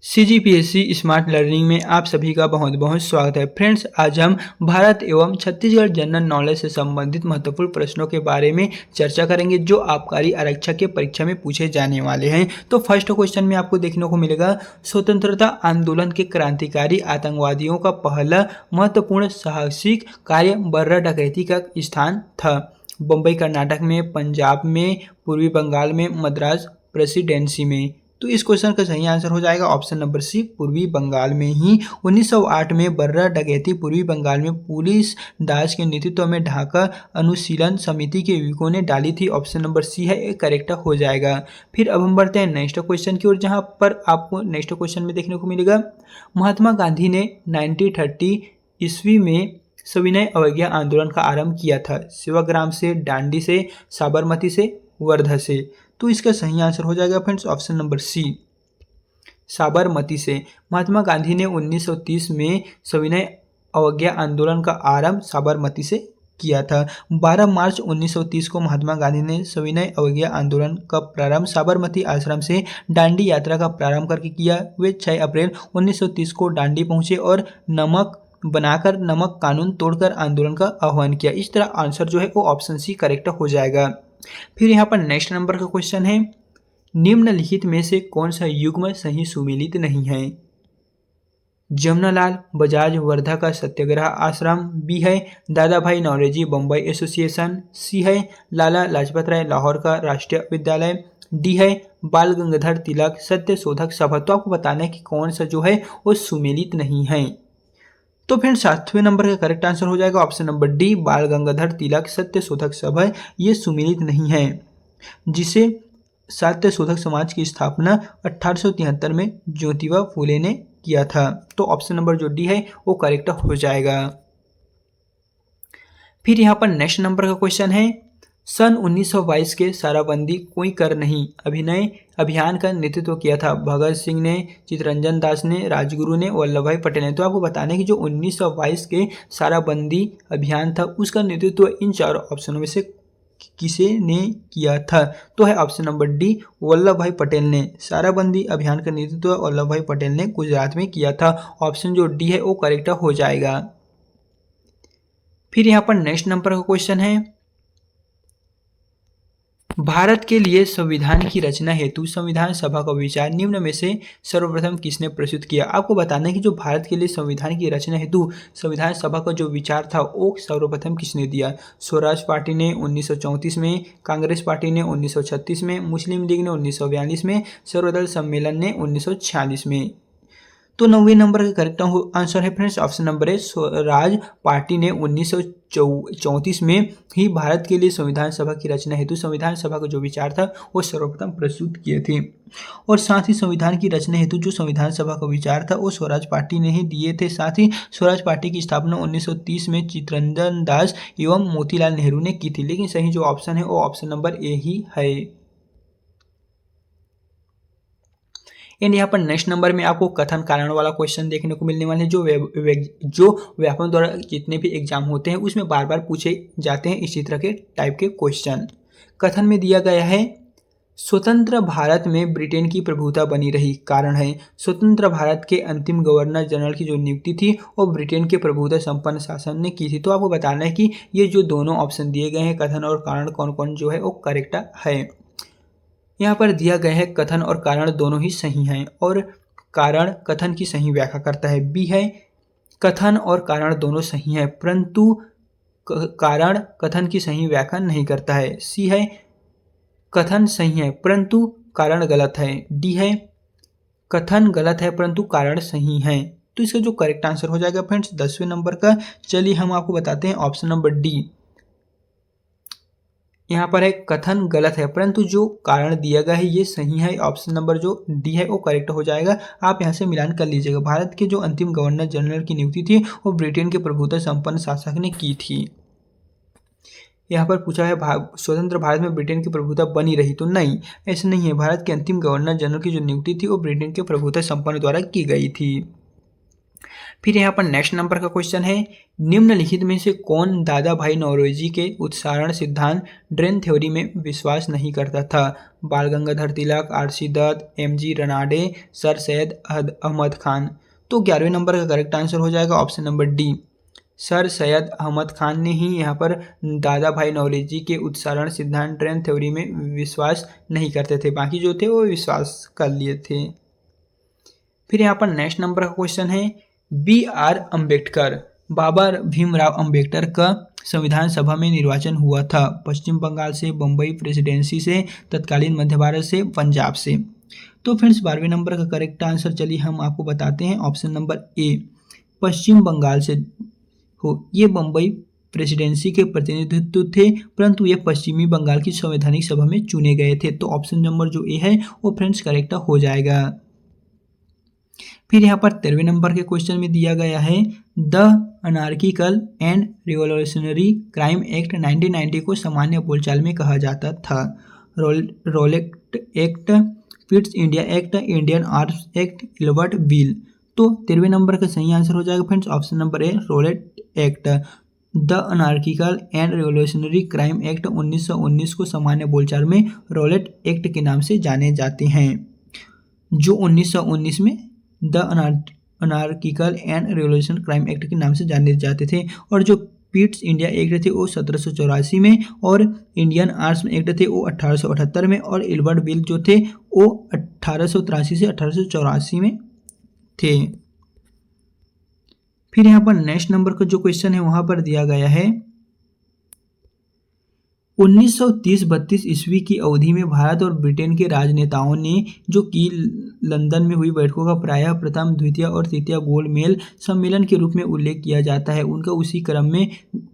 CGPSC smart learning में आप सभी का बहुत बहुत स्वागत है। फ्रेंड्स, आज हम भारत एवं छत्तीसगढ़ जनरल नॉलेज से संबंधित महत्वपूर्ण प्रश्नों के बारे में चर्चा करेंगे जो आबकारी आरक्षक के परीक्षा में पूछे जाने वाले हैं। तो फर्स्ट क्वेश्चन में आपको देखने को मिलेगा, स्वतंत्रता आंदोलन के क्रांतिकारी आतंकवादियों का पहला महत्वपूर्ण साहसिक कार्य बर्रा डकैती का स्थान था। बम्बई कर्नाटक में, पंजाब में, पूर्वी बंगाल में, मद्रास प्रेसिडेंसी में। तो इस क्वेश्चन का सही आंसर हो जाएगा ऑप्शन नंबर सी, पूर्वी बंगाल में ही 1908 में बर्रा डकैती पूर्वी बंगाल में पुलिस दास के नेतृत्व में ढाका अनुशीलन समिति के युवकों ने डाली थी। ऑप्शन नंबर सी है, ये करेक्ट हो जाएगा। फिर अब हम बढ़ते हैं नेक्स्ट क्वेश्चन की ओर, जहां पर आपको नेक्स्ट क्वेश्चन में देखने को मिलेगा, महात्मा गांधी ने 1930 ईस्वी में सविनय अवज्ञा आंदोलन का आरंभ किया था। सेवाग्राम से, डांडी से, साबरमती से, वर्धा से। तो इसका सही आंसर हो जाएगा friends option number C, Sabarmati से। महात्मा गांधी ने 1930 में सविनय अवज्ञा आंदोलन का आरंभ साबरमती से किया था। 12 मार्च 1930 को महात्मा गांधी ने सविनय अवज्ञा आंदोलन का प्रारंभ साबरमती आश्रम से डांडी यात्रा का प्रारंभ करके किया। वे 6 अप्रैल 1930 को डांडी पहुंचे और नमक बनाकर नमक कानून तोड़कर आंदोलन का आह्वान किया। इस तरह आंसर जो है वो ऑप्शन सी करेक्ट हो जाएगा। फिर यहाँ पर नेक्स्ट नंबर का क्वेश्चन है, निम्नलिखित में से कौन सा युग्म सही सुमेलित नहीं है? जमनालाल बजाज वर्धा का सत्याग्रह आश्रम, बी है दादा भाई नौरोजी बम्बई एसोसिएशन, सी है लाला लाजपत राय लाहौर का राष्ट्रीय विद्यालय, डी है बाल गंगाधर तिलक सत्य शोधक सभा। तो आपको बताना है कि कौन सा जो है वो सुमेलित नहीं है। तो फिर 7वें नंबर का करेक्ट आंसर हो जाएगा ऑप्शन नंबर डी, बाल गंगाधर तिलक सत्य शोधक सभा। ये सुमेलित नहीं है, जिसे सत्य शोधक समाज की स्थापना 1873 में ज्योतिबा फूले ने किया था। तो ऑप्शन नंबर जो डी है वो करेक्ट हो जाएगा। फिर यहाँ पर नेक्स्ट नंबर का क्वेश्चन है, सन 1922 के शराबबंदी कोई कर नहीं अभिनय अभियान का नेतृत्व किया था। भगत सिंह ने, चित्तरंजन दास ने, राजगुरु ने, वल्लभ भाई पटेल ने। तो आपको बताना है कि जो 1922 के शराबबंदी अभियान था उसका नेतृत्व इन चारों ऑप्शनों में से किसे ने किया था? तो है ऑप्शन नंबर डी, वल्लभ भाई पटेल ने। शराबबंदी अभियान का नेतृत्व वल्लभ भाई पटेल ने गुजरात में किया था। ऑप्शन जो डी है वो करेक्ट हो जाएगा। फिर यहाँ पर नेक्स्ट नंबर का क्वेश्चन है, भारत के लिए संविधान की रचना हेतु संविधान सभा का विचार निम्न में से सर्वप्रथम किसने प्रस्तुत किया? आपको बताना है कि जो भारत के लिए संविधान की रचना हेतु संविधान सभा का जो विचार था वो सर्वप्रथम किसने दिया? स्वराज पार्टी ने 1934 में, कांग्रेस पार्टी ने 1936 में, मुस्लिम लीग ने 1942 में, सर्वदल सम्मेलन ने 1946 में। तो 9वें नंबर का करेक्ट आंसर है फ्रेंड्स ऑप्शन नंबर है, स्वराज पार्टी ने 1934 में ही भारत के लिए संविधान सभा की रचना हेतु संविधान सभा का जो विचार था वो सर्वप्रथम प्रस्तुत किए थे। और साथ ही संविधान की रचना हेतु जो संविधान सभा का विचार था वो स्वराज पार्टी ने ही दिए थे। साथ ही स्वराज पार्टी की स्थापना 1930 में चित्तरंजन दास एवं मोतीलाल नेहरू ने की थी। लेकिन सही जो ऑप्शन है वो ऑप्शन नंबर ए ही है। एंड यहाँ पर नेक्स्ट नंबर में आपको कथन कारण वाला क्वेश्चन देखने को मिलने वाले हैं, जो व्यापक द्वारा जितने भी एग्जाम होते हैं उसमें बार बार पूछे जाते हैं इसी तरह के टाइप के क्वेश्चन। कथन में दिया गया है, स्वतंत्र भारत में ब्रिटेन की प्रभुता बनी रही। कारण है, स्वतंत्र भारत के अंतिम गवर्नर जनरल की जो नियुक्ति थी वो ब्रिटेन के प्रभुता संपन्न शासन ने की थी। तो आपको बताना है कि ये जो दोनों ऑप्शन दिए गए हैं कथन और कारण कौन कौन जो है वो करेक्ट है। यहाँ पर दिया गया है कथन और कारण दोनों ही सही हैं और कारण कथन की सही व्याख्या करता है। बी है कथन और कारण दोनों सही हैं परंतु कारण कथन की सही व्याख्या नहीं करता है। सी है कथन सही है परंतु कारण गलत है। डी है कथन गलत है परंतु कारण सही है। तो इसका जो करेक्ट आंसर हो जाएगा फ्रेंड्स 10वें नंबर का, चलिए हम आपको बताते हैं ऑप्शन नंबर डी। यहाँ पर है कथन गलत है परंतु जो कारण दिया गया है ये सही है। ऑप्शन नंबर जो डी है वो करेक्ट हो जाएगा। आप यहाँ से मिलान कर लीजिएगा। भारत के जो अंतिम गवर्नर जनरल की नियुक्ति थी वो ब्रिटेन के प्रभुता संपन्न शासक ने की थी। यहाँ पर पूछा है स्वतंत्र भारत में ब्रिटेन की प्रभुता बनी रही, तो नहीं, ऐसा नहीं है। भारत के अंतिम गवर्नर जनरल की जो नियुक्ति थी वो ब्रिटेन के प्रभुता संपन्न द्वारा की गई थी। फिर यहाँ पर नेक्स्ट नंबर का क्वेश्चन है, निम्नलिखित में से कौन दादा भाई नौरोजी के उत्सारण सिद्धांत ड्रेन थ्योरी में विश्वास नहीं करता था? Bal Gangadhar Tilak, RC Dutt, MG Ranade, sir Syed Ahmad Khan. तो 11वें नंबर का करेक्ट आंसर हो जाएगा option number D, sir Syed Ahmad Khan ने ही यहाँ पर दादा भाई नौरोजी के उत्सारण सिद्धांत ड्रेन थ्योरी में विश्वास नहीं करते थे, बाकी जो थे वो विश्वास कर लिए थे। फिर यहाँ पर नेक्स्ट नंबर का क्वेश्चन है, बी आर अम्बेडकर, बाबा भीमराव अम्बेडकर का संविधान सभा में निर्वाचन हुआ था पश्चिम बंगाल से, बम्बई प्रेसिडेंसी से, तत्कालीन मध्य भारत से, पंजाब से। तो फ्रेंड्स 12वें नंबर का करेक्ट आंसर चलिए हम आपको बताते हैं, ऑप्शन नंबर ए पश्चिम बंगाल से हो। ये बम्बई प्रेसिडेंसी के प्रतिनिधित्व थे, परंतु ये पश्चिमी बंगाल की संवैधानिक सभा में चुने गए थे। तो ऑप्शन नंबर जो ए है वो फ्रेंड्स करेक्ट हो जाएगा। फिर यहाँ पर 13वें नंबर के क्वेश्चन में दिया गया है, the anarchical and revolutionary crime act 1990 को सामान्य बोलचाल में कहा जाता था? Rowlatt act, Pitt's India act, Indian arms act, Ilbert bill. तो 13वें नंबर का सही आंसर हो जाएगा friends option number A, Rowlatt act. The anarchical and revolutionary crime act 1919 को सामान्य बोलचाल में रोलेट एक्ट के नाम से जाने जाते हैं, जो 1919 में the anarchical and revolution crime act के नाम से जाने जाते थे। और जो पिट्स इंडिया एक्ट थे वो 1784 में, और इंडियन आर्म्स एक्ट थे वो 1878 में, और इलवर्ट बिल जो थे वो 1883 से 1884 में थे। फिर यहाँ पर नेक्स्ट नंबर का जो क्वेश्चन है वहाँ पर दिया गया है, 1930-32 ईस्वी की अवधि में भारत और ब्रिटेन के राजनेताओं ने जो कि लंदन में हुई बैठकों का प्रायः प्रथम, द्वितीय और तृतीय गोलमेज सम्मेलन के रूप में उल्लेख किया जाता है, उनका उसी क्रम में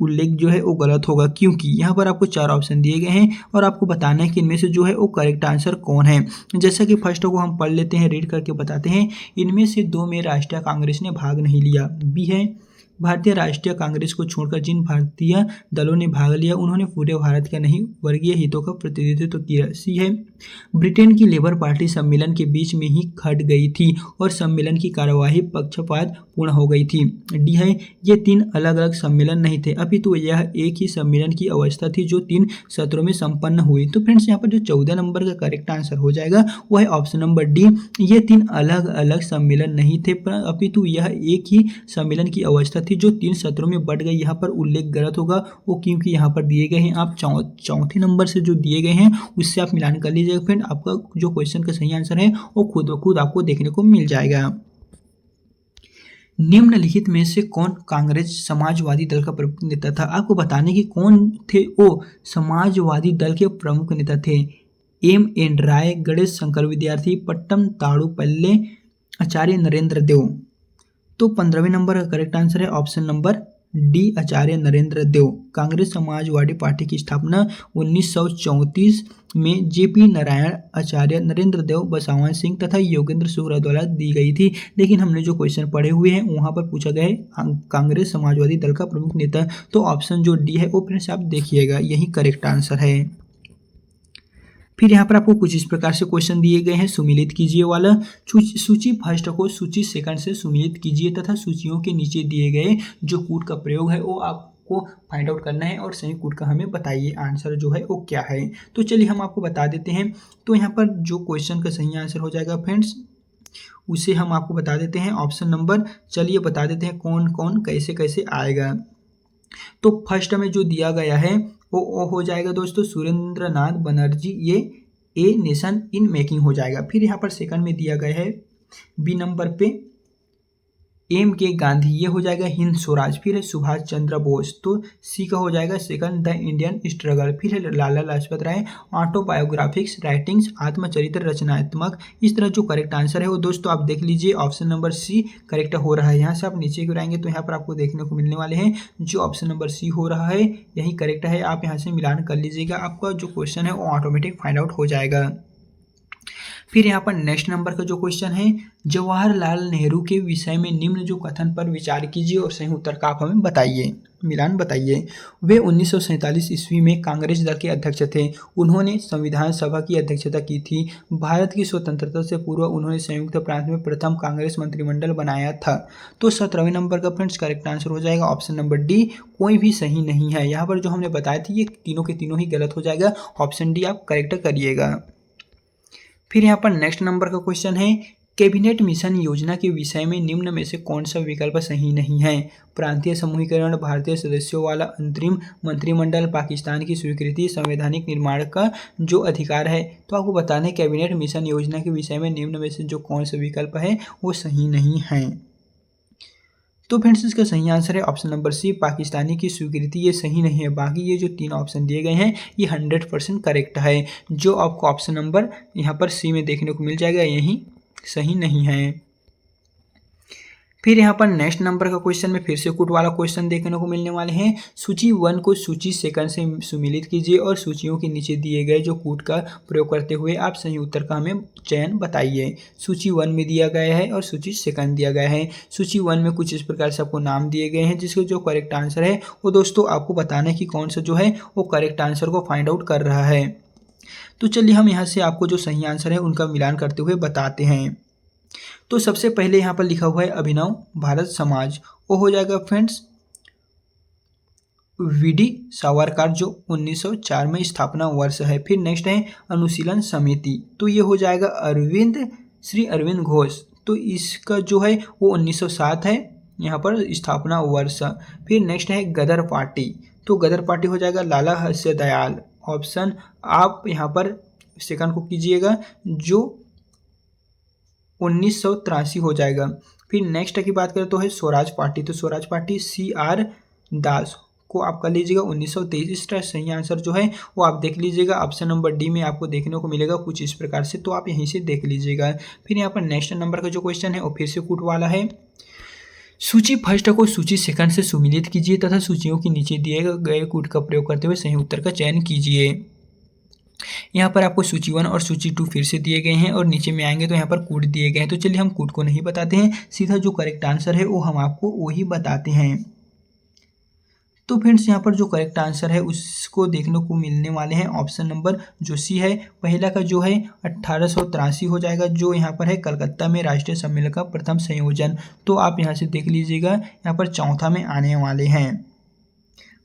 उल्लेख जो है वो गलत होगा, क्योंकि यहाँ पर आपको 4 ऑप्शन दिए गए हैं और आपको बताना है कि इनमें से जो है वो करेक्ट आंसर कौन है। जैसा कि फर्स्ट को हम पढ़ लेते हैं, रीड करके बताते हैं। इनमें से 2 में राष्ट्रीय कांग्रेस ने भाग नहीं लिया। बी है, भारतीय राष्ट्रीय कांग्रेस को छोड़कर जिन भारतीय दलों ने भाग लिया उन्होंने पूरे भारत के नहीं वर्गीय हितों का प्रतिनिधित्व किया। सी है, ब्रिटेन की लेबर पार्टी सम्मेलन के बीच में ही खट गई थी और सम्मेलन की कार्यवाही पक्षपात पूर्ण हो गई थी। डी है, ये 3 अलग अलग सम्मेलन नहीं थे, अपितु यह एक ही सम्मेलन की अवस्था थी जो 3 सत्रों में संपन्न हुई। तो फ्रेंड्स यहाँ पर जो 14 नंबर का करेक्ट आंसर हो जाएगा वह है ऑप्शन नंबर डी, ये 3 अलग अलग सम्मेलन नहीं थे, अपितु यह एक ही सम्मेलन की अवस्था थी जो 3 सत्रों में बढ़ गई। यहाँ पर उल्लेख गलत होगा वो क्योंकि यहाँ पर दिए गए हैं, आप चौथे नंबर से जो दिए गए हैं उससे आप मिलान कर लीजिएगा फ्रेंड, आपका जो क्वेश्चन का सही आंसर है वो खुद ब खुद आपको देखने को मिल जाएगा। निम्नलिखित में से कौन कांग्रेस समाजवादी दल का प्रमुख नेता था? आपको बताने की कौन थे वो समाजवादी दल के प्रमुख नेता थे। एम एन राय, गणेश शंकर विद्यार्थी, पट्टम ताड़ुपल्ले, आचार्य नरेंद्र देव। तो 15वें नंबर का करेक्ट आंसर है ऑप्शन नंबर डी, आचार्य नरेंद्र देव। कांग्रेस समाजवादी पार्टी की स्थापना 1934 में जेपी नारायण, आचार्य नरेंद्र देव, बसवान सिंह तथा योगेंद्र शुक्ला द्वारा दी गई थी। लेकिन हमने जो क्वेश्चन पढ़े हुए हैं वहाँ पर पूछा गया है कांग्रेस समाजवादी दल का प्रमुख नेता, तो ऑप्शन जो डी है वो फ्रेंड्स आप देखिएगा यही करेक्ट आंसर है। फिर यहाँ पर आपको कुछ इस प्रकार से क्वेश्चन दिए गए हैं, सुमिलित कीजिए वाला। सूची फर्स्ट को सूची सेकंड से सुमिलित कीजिए तथा सूचियों के नीचे दिए गए जो कूट का प्रयोग है वो आपको फाइंड आउट करना है और सही कूट का हमें बताइए आंसर जो है वो क्या है। तो चलिए हम आपको बता देते हैं। तो यहाँ पर जो क्वेश्चन का सही आंसर हो जाएगा फ्रेंड्स उसे हम आपको बता देते हैं, ऑप्शन नंबर चलिए बता देते हैं कौन कौन कैसे कैसे आएगा। तो फर्स्ट में जो दिया गया है वो हो जाएगा दोस्तों सुरेंद्र नाथ बनर्जी, ये ए नेशन इन मेकिंग हो जाएगा। फिर यहाँ पर सेकंड में दिया गया है बी नंबर पे एम के गांधी, ये हो जाएगा हिंद स्वराज। फिर है सुभाष चंद्र बोस, तो सी का हो जाएगा सेकंड द इंडियन स्ट्रगल। फिर है लाला लाजपत राय, ऑटोबायोग्राफिक्स राइटिंग्स, आत्मचरित्र रचनात्मक। इस तरह जो करेक्ट आंसर है वो दोस्तों आप देख लीजिए ऑप्शन नंबर सी करेक्ट हो रहा है। यहाँ से आप नीचे क्यों आएंगे तो यहाँ पर आपको देखने को मिलने वाले हैं जो ऑप्शन नंबर सी हो रहा है यही करेक्ट है। आप यहाँ से मिलान कर लीजिएगा, आपका जो क्वेश्चन है वो ऑटोमेटिक फाइंड आउट हो जाएगा। फिर यहाँ पर नेक्स्ट नंबर का जो क्वेश्चन है, जवाहरलाल नेहरू के विषय में निम्न जो कथन पर विचार कीजिए और सही उत्तर का आप हमें बताइए, मिलान बताइए। वे 1947 ईस्वी में कांग्रेस दल के अध्यक्ष थे। उन्होंने संविधान सभा की अध्यक्षता की थी। भारत की स्वतंत्रता से पूर्व उन्होंने संयुक्त प्रांत में प्रथम कांग्रेस मंत्रिमंडल बनाया था। तो 17वें नंबर का फ्रेंड्स करेक्ट आंसर हो जाएगा ऑप्शन नंबर डी, कोई भी सही नहीं है। यहाँ पर जो हमने बताया था ये तीनों के तीनों ही गलत हो जाएगा, ऑप्शन डी आप करेक्ट करिएगा। फिर यहाँ पर नेक्स्ट नंबर का क्वेश्चन है, कैबिनेट मिशन योजना के विषय में निम्न में से कौन सा विकल्प सही नहीं है? प्रांतीय समूहीकरण, भारतीय सदस्यों वाला अंतरिम मंत्रिमंडल, पाकिस्तान की स्वीकृति, संवैधानिक निर्माण का जो अधिकार है। तो आपको बताना है कैबिनेट मिशन योजना के विषय में निम्न में से जो कौन सा विकल्प है वो सही नहीं है। तो फ्रेंड्स इसका सही आंसर है ऑप्शन नंबर सी, पाकिस्तानी की स्वीकृति। ये सही नहीं है, बाकी ये जो तीन ऑप्शन दिए गए हैं ये 100% करेक्ट है। जो आपको ऑप्शन नंबर यहाँ पर सी में देखने को मिल जाएगा यही सही नहीं है। फिर यहाँ पर नेक्स्ट नंबर का क्वेश्चन में फिर से कूट वाला क्वेश्चन देखने को मिलने वाले हैं। सूची 1 को सूची सेकंड से सुमिलित कीजिए और सूचियों के नीचे दिए गए जो कूट का प्रयोग करते हुए आप सही उत्तर का हमें चयन बताइए। सूची 1 में दिया गया है और सूची सेकंड दिया गया है। सूची 1 में कुछ इस प्रकार से आपको नाम दिए गए हैं जिसके जो करेक्ट आंसर है वो दोस्तों आपको बताना है कि कौन सा जो है वो करेक्ट आंसर को फाइंड आउट कर रहा है। तो चलिए हम यहाँ से आपको जो सही आंसर है उनका मिलान करते हुए बताते हैं। तो सबसे पहले यहाँ पर लिखा हुआ है अभिनव भारत समाज, वो हो जाएगा फ्रेंड्स वीडी सावरकर जो 1904 में स्थापना वर्ष है। फिर नेक्स्ट है अनुशीलन समिति, तो ये हो जाएगा श्री अरविंद घोष, तो इसका जो है वो 1907 है यहाँ पर स्थापना वर्ष। फिर नेक्स्ट है गदर पार्टी, तो गदर पार्टी हो जाएगा लाला हर्ष्य दयाल, ऑप्शन आप यहाँ पर सेकंड को कीजिएगा जो 1983 हो जाएगा। फिर नेक्स्ट की बात करें तो है स्वराज पार्टी, तो स्वराज पार्टी CR दास को आप कर लीजिएगा 1923। इसका सही आंसर जो है वो आप देख लीजिएगा ऑप्शन नंबर डी में आपको देखने को मिलेगा कुछ इस प्रकार से, तो आप यहीं से देख लीजिएगा। फिर यहाँ पर नेक्स्ट नंबर का जो क्वेश्चन है वो फिर से कूट वाला है। सूची फर्स्ट को सूची सेकंड से सुमिलित कीजिए तथा सूचियों के नीचे दिए गए कूट का प्रयोग करते हुए सही उत्तर का चयन कीजिए। यहाँ पर आपको सूची 1 और सूची 2 फिर से दिए गए हैं और नीचे में आएंगे तो यहाँ पर कूट दिए गए हैं। तो चलिए हम कूट को नहीं बताते हैं, सीधा जो करेक्ट आंसर है वो हम आपको वही बताते हैं। तो फ्रेंड्स यहाँ पर जो करेक्ट आंसर है उसको देखने को मिलने वाले हैं ऑप्शन नंबर जो सी है। पहला का जो है 1883 हो जाएगा जो यहाँ पर है कलकत्ता में राष्ट्रीय सम्मेलन का प्रथम संयोजन, तो आप यहाँ से देख लीजिएगा यहाँ पर चौथा में आने वाले हैं,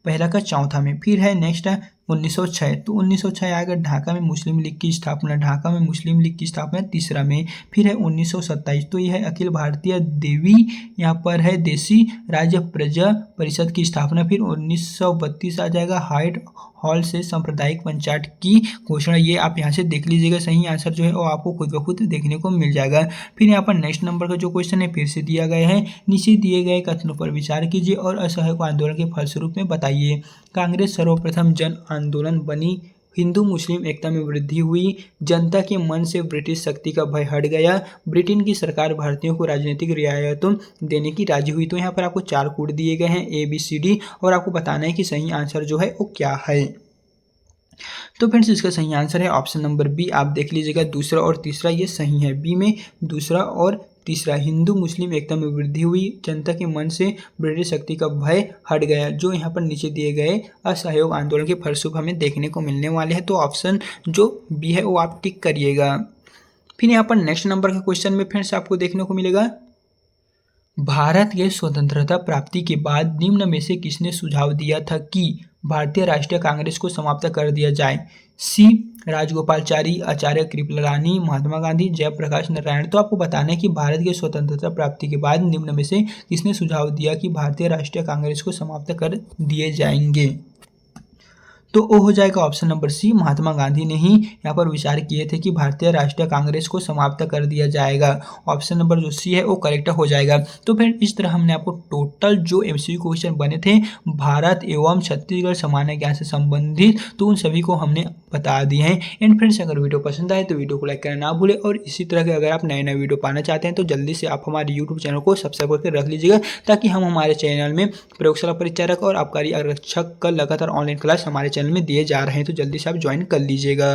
पहला का चौथा में। फिर है नेक्स्ट है 1906, तो 1906 आएगा ढाका में मुस्लिम लीग की स्थापना, ढाका में मुस्लिम लीग की स्थापना तीसरा में। फिर है 1927, तो यह है अखिल भारतीय देवी यहाँ पर है देसी राज्य प्रजा परिषद की स्थापना। फिर 1932 आ जाएगा हाइट हॉल से सांप्रदायिक पंचायत की घोषणा, ये आप यहाँ से देख लीजिएगा सही आंसर जो है वो आपको खुद ब खुद देखने को मिल जाएगा। फिर यहाँ पर नेक्स्ट नंबर का जो क्वेश्चन है फिर से दिया गया है, नीचे दिए गए कथनों पर विचार कीजिए और असहयोग आंदोलन के फलस्वरूप में बताइए। कांग्रेस सर्वप्रथम जन आंदोलन बनी, हिंदू मुस्लिम एकता में वृद्धि हुई, जनता के मन से ब्रिटिश शक्ति का भय हट गया, ब्रिटेन की सरकार भारतीयों को राजनीतिक रियायतों देने की राजी हुई। तो यहाँ पर आपको 4 कोड दिए गए हैं ABCD और आपको बताना है कि सही आंसर जो है वो क्या है। तो फ्रेंड्स इसका सही आंसर है ऑप्शन नंबर बी, आप देख लीजिएगा दूसरा और तीसरा ये सही है। बी में दूसरा और तीसरा, हिंदू मुस्लिम एकता में वृद्धि हुई, जनता के मन से ब्रिटिश शक्ति का भय हट गया, जो यहाँ पर नीचे दिए गए असहयोग आंदोलन के फलस्वरूप हमें देखने को मिलने वाले हैं। तो ऑप्शन जो बी है वो आप टिक करिएगा। फिर यहाँ पर नेक्स्ट नंबर के क्वेश्चन में फ्रेंड्स आपको देखने को मिलेगा, भारत के स्वतंत्रता प्राप्ति के बाद निम्न में से किसने सुझाव दिया था कि भारतीय राष्ट्रीय कांग्रेस को समाप्त कर दिया जाए? सी राजगोपालचारी, आचार्य कृपलानी, महात्मा गांधी, जयप्रकाश नारायण। तो आपको बताना है कि भारत की स्वतंत्रता प्राप्ति के बाद निम्न में से किसने सुझाव दिया कि भारतीय राष्ट्रीय कांग्रेस को समाप्त कर दिए जाएंगे? तो वो हो जाएगा ऑप्शन नंबर सी, महात्मा गांधी ने ही यहाँ पर विचार किए थे कि भारतीय राष्ट्रीय कांग्रेस को समाप्त कर दिया जाएगा। ऑप्शन नंबर जो सी है वो करेक्ट हो जाएगा। तो फिर इस तरह हमने आपको टोटल जो MCQ क्वेश्चन बने थे भारत एवं छत्तीसगढ़ सामान्य ज्ञान से संबंधित, तो उन सभी को हमने बता दिए हैं। एंड फ्रेंड्स अगर वीडियो पसंद आए तो वीडियो को लाइक करना ना भूलें और इसी तरह के अगर आप नए नए वीडियो पाना चाहते हैं तो जल्दी से आप हमारे यूट्यूब चैनल को सब्सक्राइब करके रख लीजिएगा ताकि हम हमारे चैनल में प्रयोगशाला परिचारक और आबकारी आरक्षक का लगातार ऑनलाइन क्लास हमारे चैनल में दिए जा रहे हैं, तो जल्दी से आप ज्वाइन कर लीजिएगा।